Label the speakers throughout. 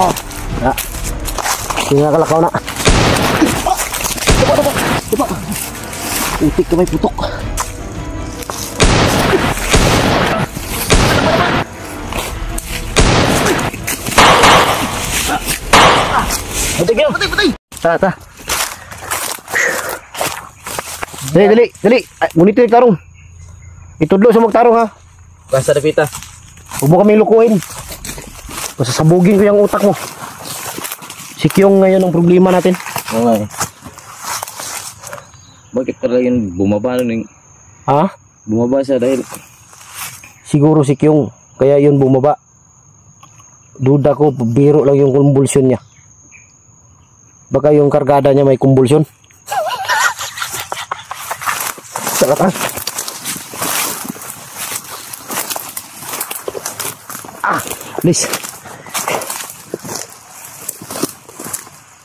Speaker 1: Oh. Ya. Tinggal kalakaw na. Coba. Utik kamay putok. Putik yun. Putik. Ta. Dali. Ngunit yung tarong. Itudlo sa magtarong ha.
Speaker 2: Basta Pita.
Speaker 1: Huwag mo kami lukuhin. Masasabugin ko yung utak mo. Si Kyong ngayon ang problema natin.
Speaker 2: Okay. Bakit talaga yun bumaba nun?
Speaker 1: Ha?
Speaker 2: Bumaba siya dahil
Speaker 1: Siguro si Kyong. Kaya yun bumaba. Duda ko, biro lang yung kumbulsyon niya. Baka yung kargada niya may kumbulsyon. Sakata. Please.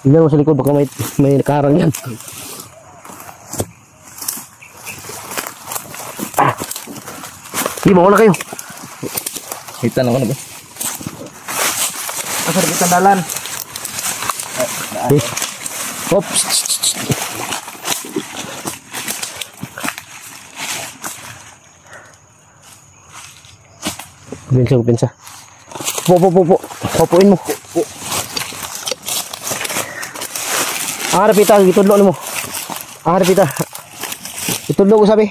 Speaker 1: Tingnan mo sa likod, baka may karang yan. Sige, mauna kayo.
Speaker 2: kita naman ba?
Speaker 1: Asar kita dalan. Oops. Pinsa. Popoin mo. Harap Pita, itudlo mo. Harap Pita. Itudlo ko sabi.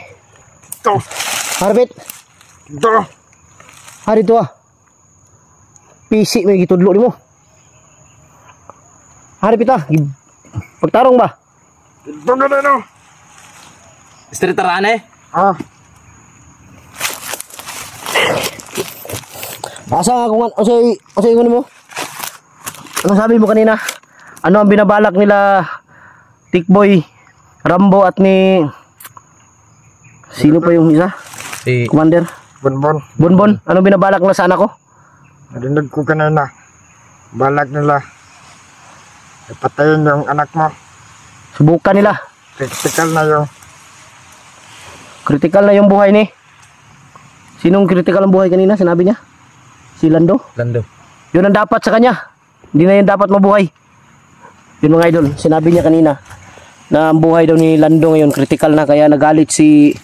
Speaker 3: Ito.
Speaker 1: Harap Pita.
Speaker 3: Ito.
Speaker 1: Hari ito PC may gitudlo mo. Harap Pita. Pagtarong ba?
Speaker 3: Ito na.
Speaker 2: Street tarane?
Speaker 3: Ah.
Speaker 1: Asa kung ano mo? Ano sabi mo kanina? Ano ang binabalak nila Tikboy, Rambo at ni sino pa yung isa?
Speaker 2: Si
Speaker 1: Commander
Speaker 3: Bonbon.
Speaker 1: Ano binabalak nila sa anak ko?
Speaker 3: Narinig ko kanina. Balak nila. Ipatayin yung anak mo.
Speaker 1: Subukan nila.
Speaker 3: Critical na yung
Speaker 1: buhay ni. Sinong critical ang buhay kanina? Sinabi niya? Si Lando? Yun ang dapat sa kanya. Hindi na yun dapat mabuhay. Yun mga idol, sinabi niya kanina na ang buhay daw ni Lando ngayon critical na, kaya nagalit si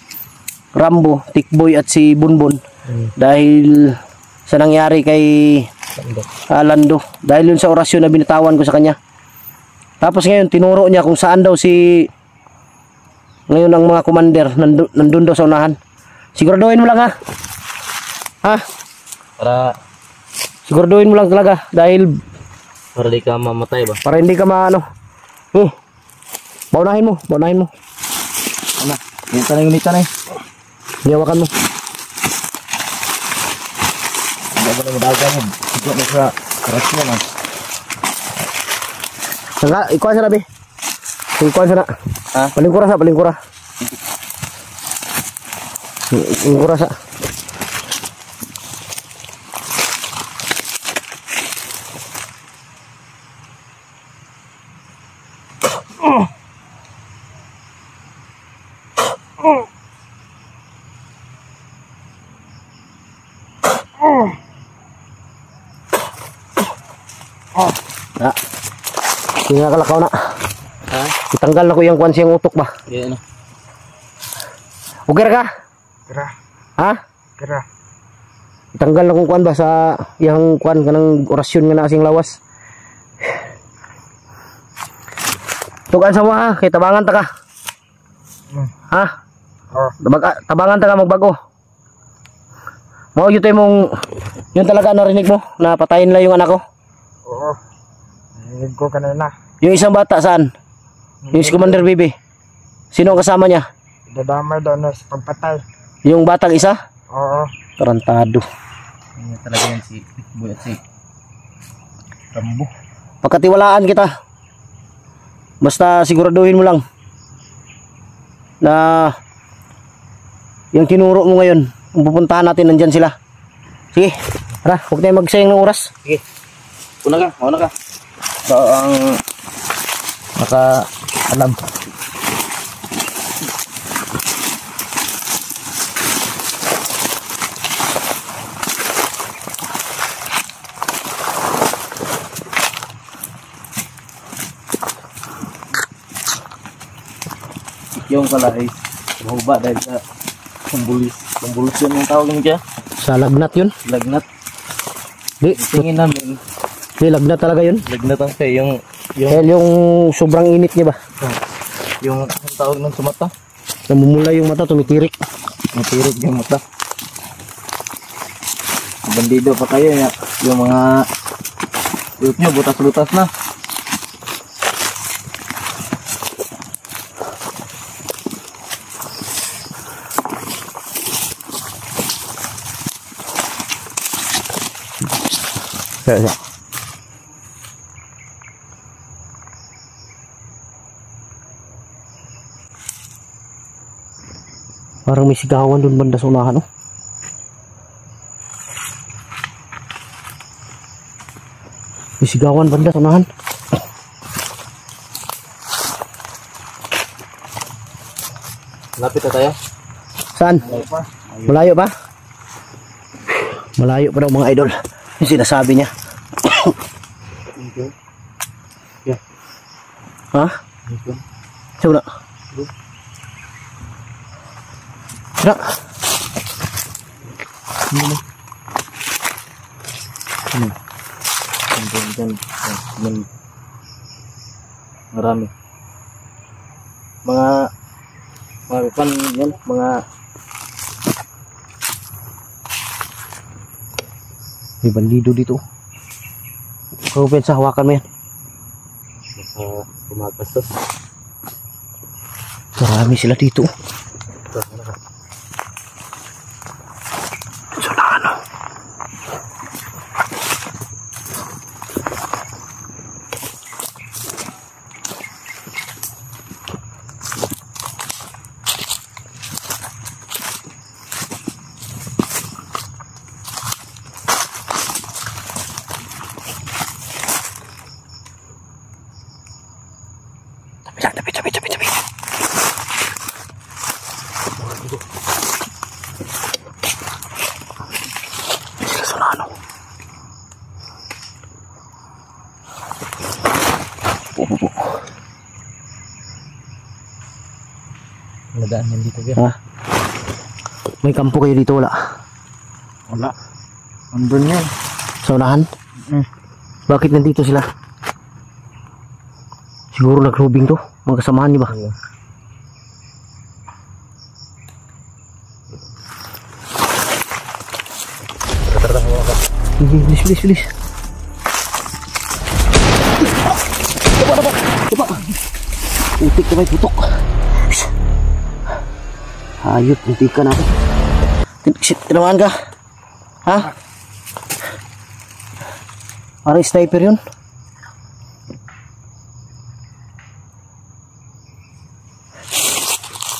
Speaker 1: Rambo, Tikboy at si Bonbon dahil sa nangyari kay Lando. Dahil yun sa orasyon na binitawan ko sa kanya. Tapos ngayon tinuro niya kung saan daw si ngayon ang mga commander nandun daw sa unahan. Siguraduhin mo lang ha. Siguraduhin mo lang talaga dahil
Speaker 2: para di ka mamatay ba?
Speaker 1: Para hindi ka maano. Baunahin mo.
Speaker 2: Ano? Kita na yung unita na eh.
Speaker 1: Hiyawakan mo.
Speaker 2: Hindi ba na madaga mo? Siguro na sa karasyon ah.
Speaker 1: Sangka, ikuha sa nabi. Ikuha sa na.
Speaker 2: Ha?
Speaker 1: Palingkura sa. Palingkura sa. Ya. Tinggal kalakaw na.
Speaker 2: Ha?
Speaker 1: Itanggal na ko yung kwan siyang utok ba?
Speaker 2: Yan na.
Speaker 1: Uger ka? Ha?
Speaker 3: Kira.
Speaker 1: Itanggal na kong kwan ba sa yung kwan kanang orasyon nga na asing lawas. Tugan sa mo ha, kay tabangan ta ka. Ha?
Speaker 3: Oh.
Speaker 1: Tabangan ta ka magbago. Mao yun tayo mong yun talaga narinig mo na patayin lang yung anak ko.
Speaker 3: Oo. Narinig ko kanina.
Speaker 1: Yung isang bata saan? Yung si Commander Bibi. Sino ang kasama niya?
Speaker 3: Dadamay daw na sa pagpatay.
Speaker 1: Yung batang isa?
Speaker 3: Oo.
Speaker 1: Tarantado.
Speaker 2: Yan talaga yan si Tikboy at si Rambo.
Speaker 1: Pagkatiwalaan kita. Basta siguraduhin mo lang na yung tinuro mo ngayon, kung pupuntahan natin, nandyan sila. Sige, tara, huwag tayo magsayang ng oras.
Speaker 2: Sige. Una ka. So, ang alam. Yung pala ay mahuba dahil sa pambulis. Pambulis yun yung tawag niya.
Speaker 1: Sa lagnat yun.
Speaker 2: Lagnat.
Speaker 1: Di,
Speaker 2: Tingin namin.
Speaker 1: di lagnat talaga yun.
Speaker 2: Lagnat ang kaya yung
Speaker 1: Dahil yung sobrang init niya ba?
Speaker 2: yung ang tawag ng sumata.
Speaker 1: Namumula yung mata, tumitirik.
Speaker 2: Matirik yung mata. Bandido pa kayo ya. Yung mga ulit nyo, butas-butas na.
Speaker 1: Kaya. Parang may sigawan doon banda sa unahan, oh. May sigawan banda sa unahan.
Speaker 2: Lapit na tayo.
Speaker 1: Saan? Malayo pa? Malayo pa daw mga idol. Yung sinasabi niya. Ha? Siya na. Siya.
Speaker 2: Marami. Mga kan yan, mga
Speaker 1: May bandido dito. Ikaw pensa, hawakan mo yan.
Speaker 2: tumakas to.
Speaker 1: Marami sila dito. So na ano? Tabi. Sila sa ano?
Speaker 2: Nadaan yan dito.
Speaker 1: Ha? May kampo kayo dito, wala?
Speaker 2: Wala. Andun yan.
Speaker 1: Sa unahan? Bakit nandito sila? Siguro nag-robing to. Mga kasamahan niyo ba? Bilis. Coba. Utik na may putok. Hayop, untikan ako. Tinamaan ka? Ha? Parang sniper yun.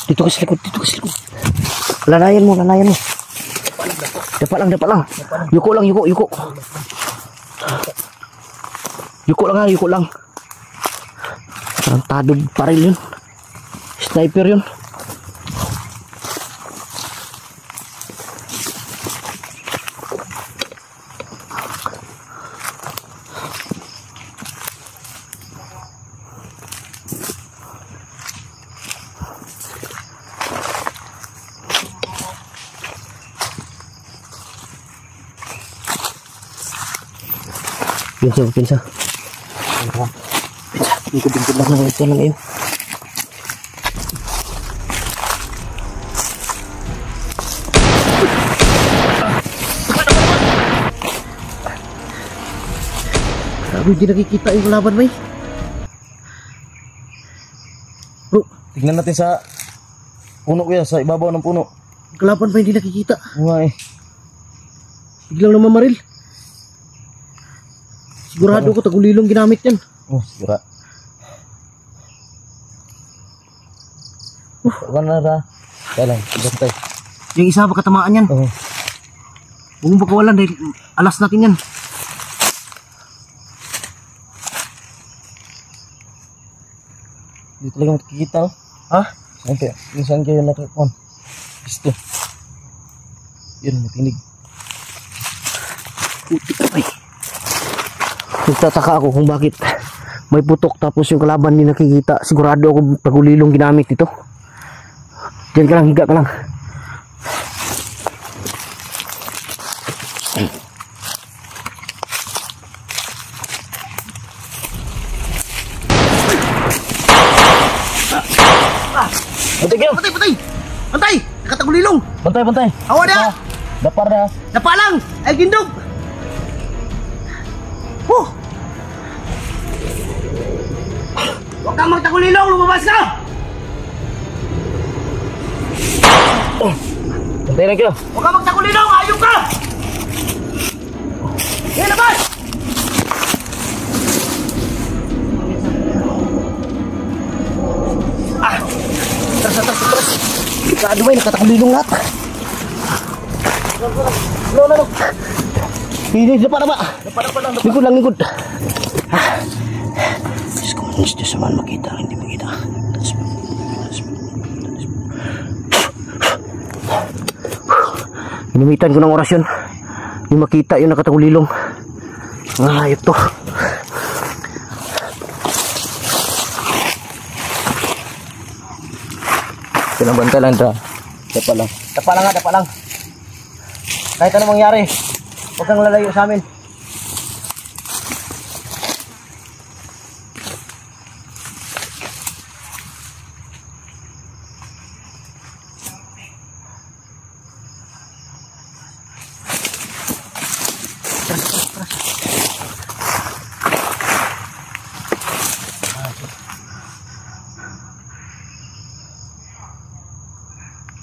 Speaker 1: Dito ka sa likod. Lalayan mo. Dapat lang. Yuko lang. Yuko lang. Tarantado paril yun. Sniper yun. Pinsa. Ikut lang ng ito lang yun. Grabe, hindi nakikita yung laban ba eh. Bro,
Speaker 2: Tignan natin sa puno kuya, sa ibabaw ng puno.
Speaker 1: kalaban pa hindi nakikita.
Speaker 2: Ngay.
Speaker 1: Biglang namamaril. Sigurado ko tagulilong ginamit yan.
Speaker 2: Oh, sigura. Wala na ra. Kaya lang, bantay.
Speaker 1: Yung isa baka tamaan yan.
Speaker 2: Oh.
Speaker 1: Huwag mo bakawalan dahil alas natin yan.
Speaker 2: Dito lang makikita, no?
Speaker 1: Ha?
Speaker 2: Saan kayo nakikon? Gusto. Yun, matinig.
Speaker 1: Putik ka pa eh. Nagtataka ako kung bakit may putok tapos yung kalaban hindi nakikita. Sigurado ako tagulilong ginamit ito. Diyan ka lang, higa ka lang. Bantay kayo.
Speaker 2: Patay, patay! Patay! Nakatagulilong!
Speaker 1: Bantay, bantay.
Speaker 2: Awa na!
Speaker 1: Dapar na.
Speaker 2: Napa lang! Ay, gindog! Oh! Huwag kang magtagulilong! Lumabas ka!
Speaker 1: Bantay lang kayo.
Speaker 2: Huwag kang magtagulilong! Ayok ka! Yan, labas!
Speaker 1: Atras. Kado ba, nakatakulilong lahat. No. Hindi, dapat na ba? Lingkod lang, lingkod. Diyos ko, manis Diyos naman, makita, hindi makita. Inumitan ko ng orasyon. Hindi makita yung nakatakulilong. Ayop to. Pinabanta lang dra. Dapa lang. Dapa lang. Kahit anong mangyari, huwag kang lalayo sa amin.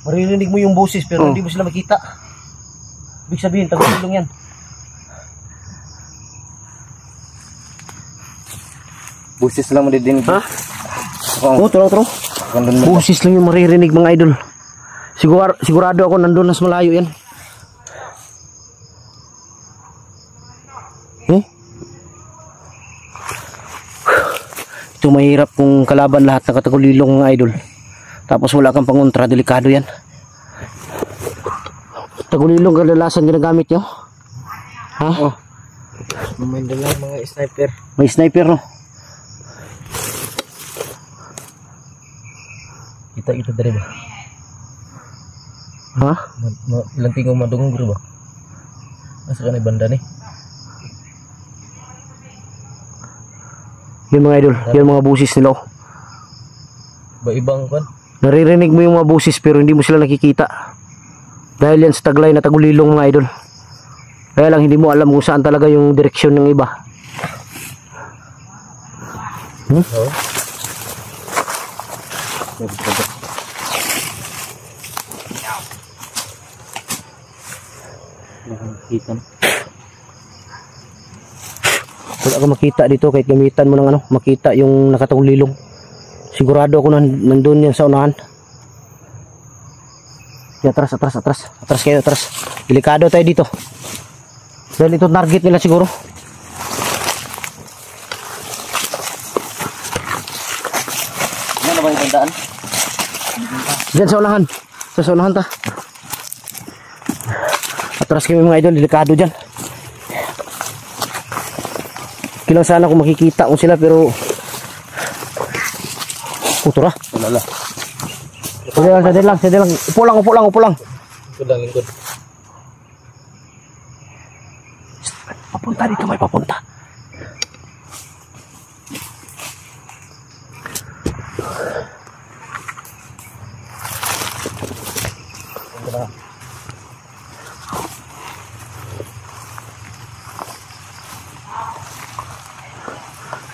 Speaker 1: Maririnig mo yung boses pero hindi mo sila makita. Ibig sabihin, tagulilong yan.
Speaker 2: Busis lang mo din.
Speaker 1: Ha? Oo, turo. Boses lang yung maririnig mga idol. Sigurado ako nandun na sa malayo yan. Ito mahirap kung kalaban lahat ng katagulilong mga idol. Tapos wala kang pangontra, delikado yan. Tagulilong kadalasan ginagamit nyo? Ha?
Speaker 3: Oh. May dalang mga sniper.
Speaker 1: May sniper, no?
Speaker 2: Kita dari ba?
Speaker 1: Ha?
Speaker 2: Lanting ko madungong guru ba? Nasa ka na banda ni?
Speaker 1: Yun mga idol, yun mga busis nila.
Speaker 2: Ba ibang kan?
Speaker 1: Naririnig mo yung mga busis pero hindi mo sila nakikita. Dahil yan sa taglay na tagulilong mga idol. Kaya lang hindi mo alam kung saan talaga yung direksyon ng iba.
Speaker 2: Oo.
Speaker 1: Wala ka makita dito kahit gamitan mo ng makita yung nakatagulilong. Sigurado ako nandun yan sa unahan. Atras kayo. Delikado tayo dito. Dahil ito target nila siguro.
Speaker 2: Ano ba yung bandaan?
Speaker 1: Diyan sa unahan. Sa unahan ta. Atras kami mga idol. Delikado dyan. Kilang sana kung makikita ko sila pero putura.
Speaker 2: Wala.
Speaker 1: Sadya lang. Upo lang.
Speaker 2: Lingkod.
Speaker 1: Papunta dito, may papunta.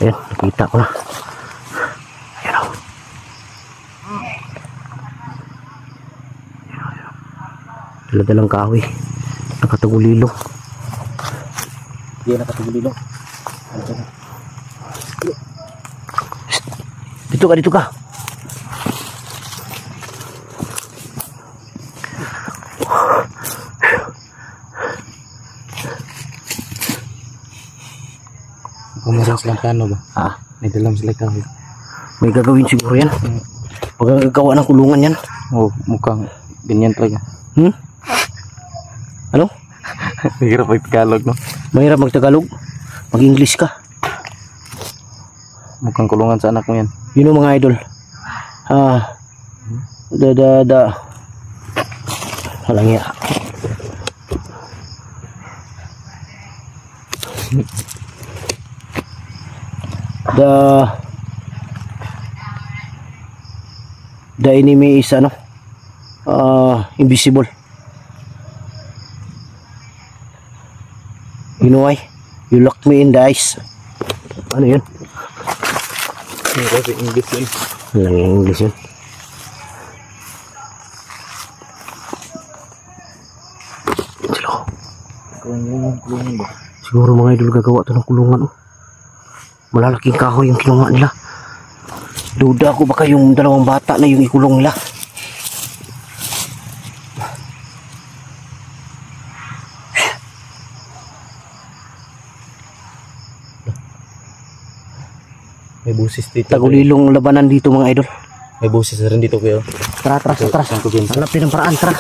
Speaker 1: Ayan, nakita ko na. Ayan o. Dala-dalang kahoy. Nakatagulilong.
Speaker 2: Dia nakatagulilong.
Speaker 1: Dito ka.
Speaker 2: Kumasang silang plano ba?
Speaker 1: Ha?
Speaker 2: May dalam sila kahoy.
Speaker 1: May gagawin siguro yan. Magagawa ng kulungan yan.
Speaker 2: Oh, mukhang ganyan talaga.
Speaker 1: Ano?
Speaker 2: Hirap mag-Tagalog, no?
Speaker 1: Mahirap mag-Tagalog. Mag-English ka.
Speaker 2: Mukhang kulungan sa anak mo yan.
Speaker 1: Yun ang mga idol. Walang ya. The enemy is ano, invisible. You know why? You locked me in the eyes. Ano yun?
Speaker 2: Kasi English yun.
Speaker 1: Walang English yun. Silo.
Speaker 2: Kulungan ba?
Speaker 1: Siguro mga idol gagawa to ng kulungan. Oh. Malalaking kahoy yung kinuha nila. Duda ako baka yung dalawang bata na yung ikulong nila.
Speaker 2: May busis dito.
Speaker 1: Tagulilong labanan dito mga idol.
Speaker 2: May busis na rin dito kuya.
Speaker 1: Tara, hanap din ng paraan, tara.